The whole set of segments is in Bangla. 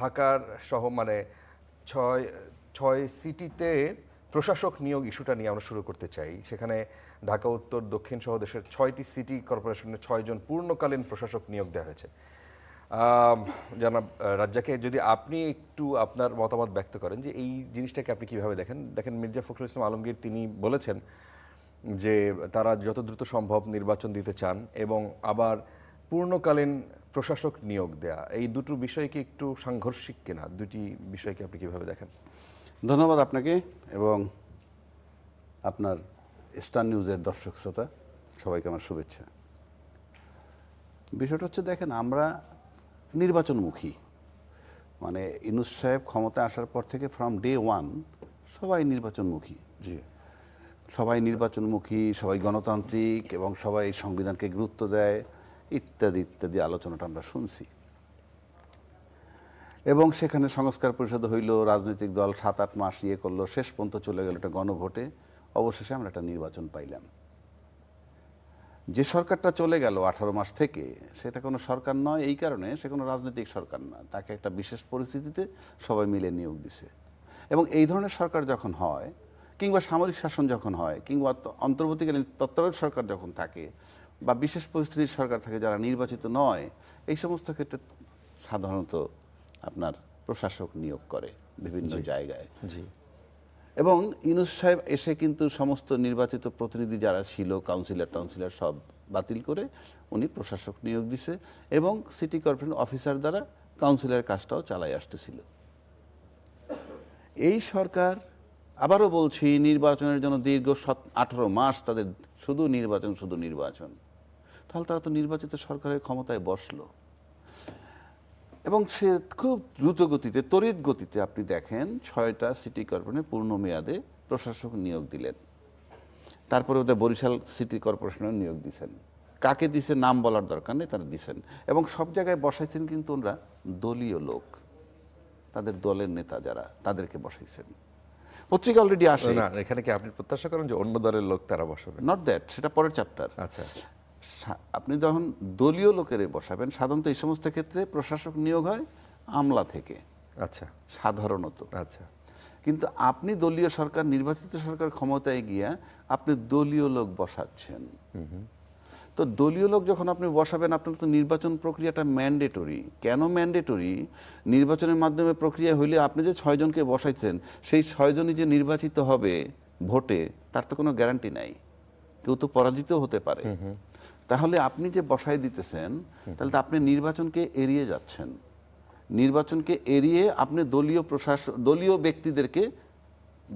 ঢাকার সহ মানে ছয় ছয় সিটিতে প্রশাসক নিয়োগ ইস্যুটা নিয়ে আমরা শুরু করতে চাই। সেখানে ঢাকা উত্তর, দক্ষিণ সহ দেশের 6টি সিটি কর্পোরেশনে 6 জন পূর্ণকালীন প্রশাসক নিয়োগ দেওয়া হয়েছে। জনাব রাজ্জাকে, যদি আপনি একটু আপনার মতামত ব্যক্ত করেন যে এই জিনিসটাকে আপনি কিভাবে দেখেন। মির্জা ফখরুল ইসলাম আলমগীর তিনি বলেছেন যে তারা যত দ্রুত সম্ভব নির্বাচন দিতে চান এবং আবার পূর্ণকালীন প্রশাসক নিয়োগ দেয়া, এই দুটো বিষয় কি একটু সাংঘর্ষিক কিনা? দুটি বিষয়কে আপনি কিভাবে দেখেন? ধন্যবাদ আপনাকে এবং আপনার স্টার নিউজের দর্শক শ্রোতা সবাইকে আমার শুভেচ্ছা। বিষয়টা হচ্ছে, দেখেন, আমরা নির্বাচনমুখী, মানে ইউনূস সাহেব ক্ষমতায় আসার পর থেকে ফ্রম ডে ওয়ান সবাই নির্বাচনমুখী। জি, সবাই নির্বাচনমুখী, সবাই গণতান্ত্রিক এবং সবাই সংবিধানকে গুরুত্ব দেয়, ইত্যাদি ইত্যাদি আলোচনাটা আমরা শুনছি। এবং সেখানে সংস্কার পরিষদ হইল, রাজনৈতিক দল 7-8 মাস ইয়ে করলো, শেষ পর্যন্ত চলে গেল একটা গণভোটে, অবশেষে আমরা একটা নির্বাচন পাইলাম। যে সরকারটা চলে গেল 18 মাস থেকে, সেটা কোনো সরকার নয় এই কারণে, সে কোনো রাজনৈতিক সরকার না, তাকে একটা বিশেষ পরিস্থিতিতে সবাই মিলে নিয়োগ দিছে। এবং এই ধরনের সরকার যখন হয়, কিংবা সামরিক শাসন যখন হয়, কিংবা অন্তর্বর্তীকালীন তত্ত্বাবধায়ক সরকার যখন থাকে, বা বিশেষ পরিস্থিতির সরকার থাকে যারা নির্বাচিত নয়, এই সমস্ত ক্ষেত্রে সাধারণত আপনার প্রশাসক নিয়োগ করে বিভিন্ন জায়গায়। জি, এবং ইউনূস সাহেব এসে কিন্তু সমস্ত নির্বাচিত প্রতিনিধি যারা ছিল, কাউন্সিলর সব বাতিল করে উনি প্রশাসক নিয়োগ দিছে এবং সিটি কর্পোরেশন অফিসার দ্বারা কাউন্সিলরের কাজটাও চালাই আসতেছিল। এই সরকার, আবারও বলছি, নির্বাচনের জন্য দীর্ঘ 18 মাস তাদের শুধু নির্বাচন, তাহলে তারা তো নির্বাচিত সরকারের ক্ষমতায় বসলো এবং সে খুব দ্রুত গতিতে, তড়িৎ গতিতে আপনি দেখেন 6টা সিটি কর্পোরেশনে পূর্ণ মেয়াদে প্রশাসক নিয়োগ দিলেন। তারপরে ওদের বরিশাল সিটি কর্পোরেশনের নিয়োগ দিয়েছেন। কাকে দিছে নাম বলার দরকার নেই, তারা দিছেন। এবং সব জায়গায় বসাইছেন কিন্তু ওনারা দলীয় লোক, তাদের দলের নেতা যারা, তাদেরকে বসাইছেন। পত্রিকা অলরেডি আসে না, এখানে কি আপনি প্রত্যাশা করেন যে অন্য দলের লোক তারা বসাবে? নট দ্যাট, সেটা পরের চ্যাপ্টার। আচ্ছা, আপনি যখন দলীয় লোকের বসাবেন, সাধারণত এই সমস্ত ক্ষেত্রে প্রশাসক নিয়োগ হয় আমলা থেকে, আচ্ছা, সাধারণত। আচ্ছা, কিন্তু আপনি দলীয় সরকার, নির্বাচিত সরকার ক্ষমতায় গিয়া আপনি দলীয় লোক বসাচ্ছেন। তো দলীয় লোক যখন আপনি বসাবেন, আপনার তো নির্বাচন প্রক্রিয়াটা ম্যান্ডেটরি। কেন ম্যান্ডেটরি? নির্বাচনের মাধ্যমে প্রক্রিয়া হইলে আপনি যে 6 জনকে বসাইছেন, সেই 6 জনই যে নির্বাচিত হবে ভোটে, তার তো কোনো গ্যারান্টি নাই, কেউ তো পরাজিত হতে পারে। তাহলে আপনি যে বসাই দিতেছেন, তাহলে তো আপনি নির্বাচনকে এড়িয়ে যাচ্ছেন। নির্বাচনকে এড়িয়ে আপনি দলীয় ব্যক্তিদেরকে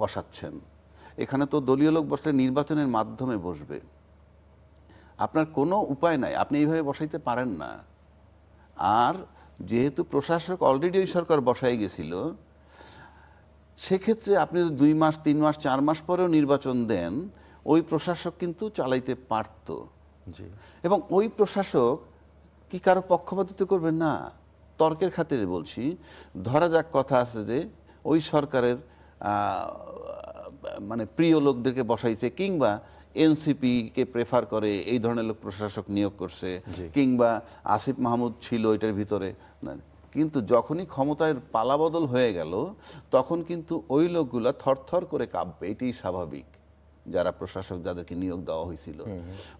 বসাচ্ছেন। এখানে তো দলীয় লোক বসলে নির্বাচনের মাধ্যমে বসবে, আপনার কোনো উপায় নাই, আপনি এইভাবে বসাইতে পারেন না। আর যেহেতু প্রশাসক অলরেডি ওই সরকার বসাই গেছিল, সেক্ষেত্রে আপনি 2 মাস, 3 মাস, 4 মাস পরেও নির্বাচন দেন, ওই প্রশাসক কিন্তু চালাইতে পারত। এবং ওই প্রশাসক কি কারো পক্ষপাতিত্ব করবেন না? তর্কের খাতিরে বলছি, ধরা যাক কথা আছে যে ওই সরকারের মানে প্রিয় লোকদেরকে বসাইছে, কিংবা এনসিপিকে প্রেফার করে এই ধরনের লোক প্রশাসক নিয়োগ করছে, কিংবা আসিফ মাহমুদ ছিল এটার ভিতরে। কিন্তু যখনই ক্ষমতায় পালাবদল হয়ে গেল, তখন কিন্তু ওই লোকগুলা থরথর করে কাঁপবে, এটাই স্বাভাবিক। যারা প্রশাসক, যাদেরকে নিয়োগ দেওয়া হয়েছিল,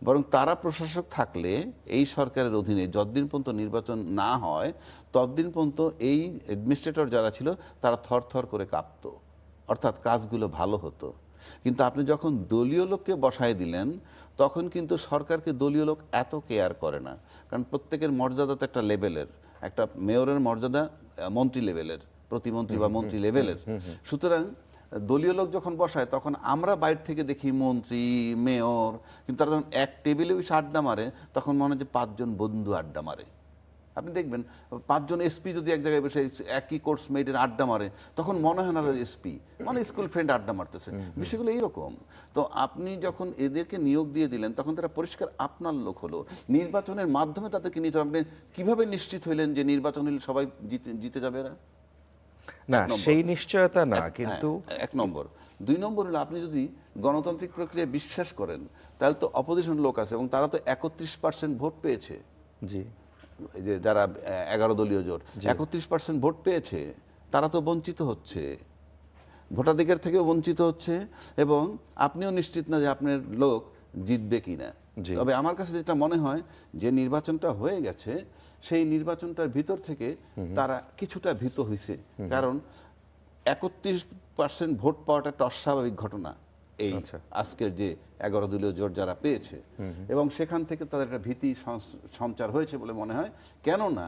বরং তারা প্রশাসক থাকলে এই সরকারের অধীনে যতদিন পর্যন্ত নির্বাচন না হয়, ততদিন পর্যন্ত এই অ্যাডমিনিস্ট্রেটর যারা ছিল তারা থরথর করে কাঁপত, অর্থাৎ কাজগুলো ভালো হতো। কিন্তু আপনি যখন দলীয় লোককে বসায় দিলেন, তখন কিন্তু সরকারকে দলীয় লোক এত কেয়ার করে না, কারণ প্রত্যেকের মর্যাদা তো একটা লেভেলের, একটা মেয়রের মর্যাদা মন্ত্রী লেভেলের, প্রতিমন্ত্রী বা মন্ত্রী লেভেলের। সুতরাং দলীয় লোক যখন বসায়, তখন আমরা বাইরে থেকে দেখি মন্ত্রী, মেয়র, কিন্তু তারা যখন এক টেবিলে বসে আড্ডা মারে, তখন মনে হয় যে 5 জন বন্ধু আড্ডা মারে। আপনি দেখবেন 5 জন এসপি যদি এক জায়গায় বসে একই কোর্স মেয়েটের আড্ডা মারে, তখন মনে হয় না এসপি, মানে স্কুল ফ্রেন্ড আড্ডা মারতেছে। বিষয়গুলো এইরকম। তো আপনি যখন এদেরকে নিয়োগ দিয়ে দিলেন, তখন তারা পরিষ্কার আপনার লোক হলো। নির্বাচনের মাধ্যমে তাদেরকে নিতে হবে। আপনি কিভাবে নিশ্চিত হইলেন যে নির্বাচন হলে সবাই জিতে যাবে? না, সেই নিশ্চয়তা না, কিন্তু 1 নম্বর। 2 নম্বর হলো, আপনি যদি গণতান্ত্রিক প্রক্রিয়ায় বিশ্বাস করেন, তাহলে তো অপোজিশন লোক আছে এবং তারা তো 31% ভোট পেয়েছে। জি, এই যে যারা 11 দলীয় জোট 31% ভোট পেয়েছে, তারা তো বঞ্চিত হচ্ছে, ভোটাধিকার থেকেও বঞ্চিত হচ্ছে, এবং আপনিও নিশ্চিত না যে আপনার লোক জিতবে কিনা। জি। তবে আমার কাছে যেটা মনে হয় যে নির্বাচনটা হয়ে গেছে, সেই নির্বাচনটার ভিতর থেকে তারা কিছুটা ভীত হয়েছে, কারণ 31% ভোট পাওয়াটা একটা অস্বাভাবিক ঘটনা এই আজকের যে 11 দলীয় জোট যারা পেয়েছে, এবং সেখান থেকে তাদের একটা ভীতি সঞ্চার হয়েছে বলে মনে হয়। কেননা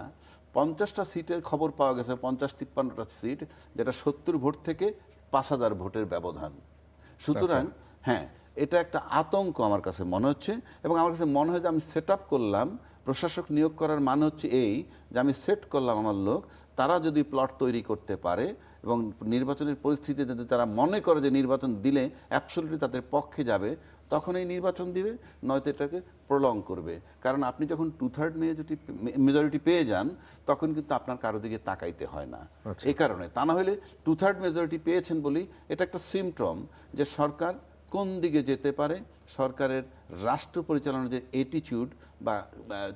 50টা সিটের খবর পাওয়া গেছে, 50-53টা সিট, যেটা 70 ভোট থেকে 5000 ভোটের ব্যবধান। সুতরাং হ্যাঁ, এটা একটা আতঙ্ক আমার কাছে মনে হচ্ছে, এবং আমার কাছে মনে হয় যে আমি সেট আপ করলাম, প্রশাসক নিয়োগ করার মানে হচ্ছে এই যে আমি সেট করলাম আমার লোক, তারা যদি প্লট তৈরি করতে পারে এবং নির্বাচনের পরিস্থিতিতে যদি তারা মনে করে যে নির্বাচন দিলে অ্যাবসলিউটলি তাদের পক্ষে যাবে, তখন এই নির্বাচন দিবে, নয়তো এটাকে প্রলং করবে। কারণ আপনি যখন 2/3 মেজরিটি পেয়ে যান, তখন কিন্তু আপনার কারো দিকে তাকাইতে হয় না। এই কারণে, তা না হলে 2/3 মেজরিটি পেয়েছেন বলি এটা একটা সিমটম যে সরকার কোন দিকে যেতে পারে, সরকারের রাষ্ট্র পরিচালনার যে অ্যাটিটিউড বা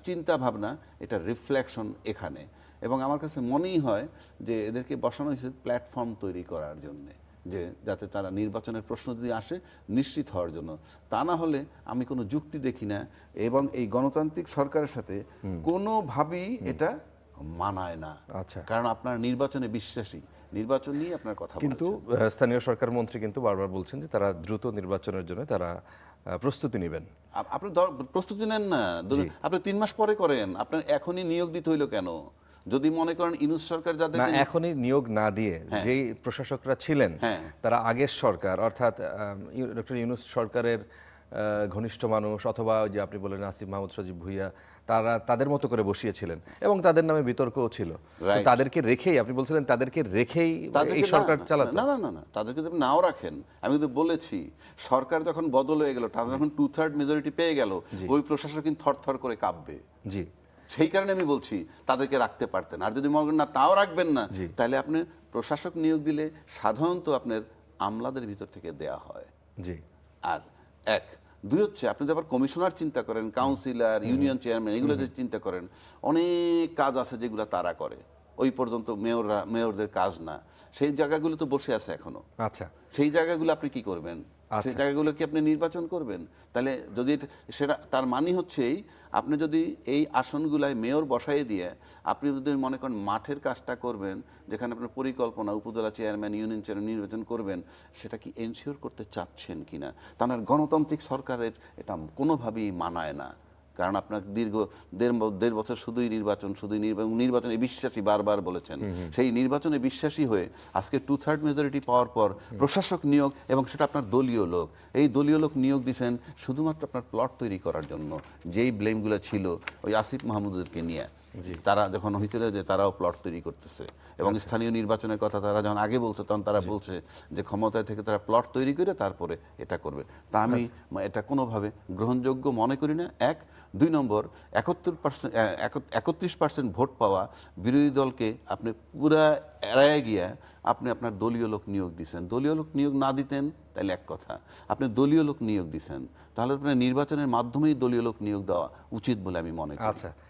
চিন্তা ভাবনা, এটা রিফ্লেকশন এখানে। এবং আমার কাছে মনেই হয় যে এদেরকে বসানো হয়েছে প্ল্যাটফর্ম তৈরি করার জন্য, যে যাতে তারা নির্বাচনের প্রশ্ন যদি আসে নিশ্চিত হওয়ার জন্য। তা না হলে আমি কোনো যুক্তি দেখি না, এবং এই গণতান্ত্রিক সরকারের সাথে কোনোভাবেই এটা মানায় না। আচ্ছা। কারণ আপনার নির্বাচনে বিশ্বাসী, নির্বাচন নিয়ে আপনার কথা কিন্তু বলেছেন। স্থানীয় সরকার মন্ত্রী কিন্তু বারবার বলছেন যে তারা দ্রুত নির্বাচনের জন্য তারা প্রস্তুতি নেবেন। আপনি প্রস্তুতি নেন না, আপনি 3 মাস পরে করেন, আপনার এখনই নিয়োগ দিতে হইলো কেন? যদি মনে করেন ইউনূস সরকার যাদের না, এখনই নিয়োগ না দিয়ে যেই প্রশাসকরা ছিলেন তারা আগের সরকার, অর্থাৎ ডক্টর ইউনূস সরকারের ঘনিষ্ঠ মানুষ, অথবা ওই যে আপনি বলেন আসিফ মাহমুদ সজীব ভুইয়া, তারা তাদের মতো করে বসিয়েছিলেন এবং তাদের নামে বিতর্কও ছিল। তো তাদেরকে রেখেই আপনি বলছিলেন তাদেরকে রেখেই এই সরকার চালাতো। না না না না, তাদেরকে যদি নাও রাখেন, আমি কিন্তু বলেছি সরকার যখন বদল হয়ে গেল, তারা যখন 2/3 মেজরিটি পেয়ে গেল, ওই প্রশাসক কিন্তু থরথর করে কাঁপবে। জি, সেই কারণে আমি বলছি তাদেরকে রাখতে পারতেন। আর যদি মনে করেন না তাও রাখবেন না, তাহলে আপনি প্রশাসক নিয়োগ দিলে সাধারণত আপনার আমলাদের ভিতর থেকে দেয়া হয়। জি। আর 1, 2 হচ্ছে আপনি যখন কমিশনার চিন্তা করেন, কাউন্সিলর, ইউনিয়ন চেয়ারম্যান, এগুলো যে চিন্তা করেন, অনেক কাজ আছে যেগুলো তারা করে, ওই পর্যন্ত মেয়রদের কাজ না। সেই জায়গাগুলো তো বসে আছে এখনো। আচ্ছা, সেই জায়গাগুলো আপনি কি করবেন? সেই জায়গাগুলো কি আপনি নির্বাচন করবেন? তাহলে যদি সেটা, তার মানে হচ্ছে আপনি যদি এই আসনগুলায় মেয়র বসাই দিয়ে আপনি যদি মনে করেন মাঠের কাজটা করবেন, যেখানে আপনার পরিকল্পনা, উপজেলা চেয়ারম্যান, ইউনিয়ন চেয়ারম্যান নির্বাচন করবেন, সেটা কি এনশিওর করতে চাচ্ছেন কিনা? তার গণতান্ত্রিক সরকারের এটা কোনোভাবেই মানায় না। কারণ আপনার দীর্ঘ দেড় বছর শুধুই নির্বাচনে বিশ্বাসী, বারবার বলেছেন, সেই নির্বাচনে বিশ্বাসী হয়ে আজকে 2/3 মেজরিটি পাওয়ার পর প্রশাসক নিয়োগ, এবং সেটা আপনার দলীয় লোক, এই দলীয় লোক নিয়োগ দিয়েছেন শুধুমাত্র আপনার প্লট তৈরি করার জন্য। যেই ব্লেমগুলো ছিল ওই আসিফ মাহমুদকে নিয়ে, তারা যখন হয়েছিল যে তারাও প্লট তৈরি করতেছে, এবং স্থানীয় নির্বাচনের কথা তারা যখন আগে বলছে, তখন তারা বলছে যে ক্ষমতায় থেকে তারা প্লট তৈরি করে তারপরে এটা করবে। তা আমি এটা কোনোভাবে গ্রহণযোগ্য মনে করি না। 1, 2 নম্বর, 31% ভোট পাওয়া বিরোধী দলকে আপনি পুরা এড়ায় গিয়া আপনি আপনার দলীয় লোক নিয়োগ দিচ্ছেন। দলীয় লোক নিয়োগ না দিতেন তাহলে এক কথা, আপনি দলীয় লোক নিয়োগ দিচ্ছেন, তাহলে আপনার নির্বাচনের মাধ্যমেই দলীয় লোক নিয়োগ দেওয়া উচিত বলে আমি মনে করি। আচ্ছা।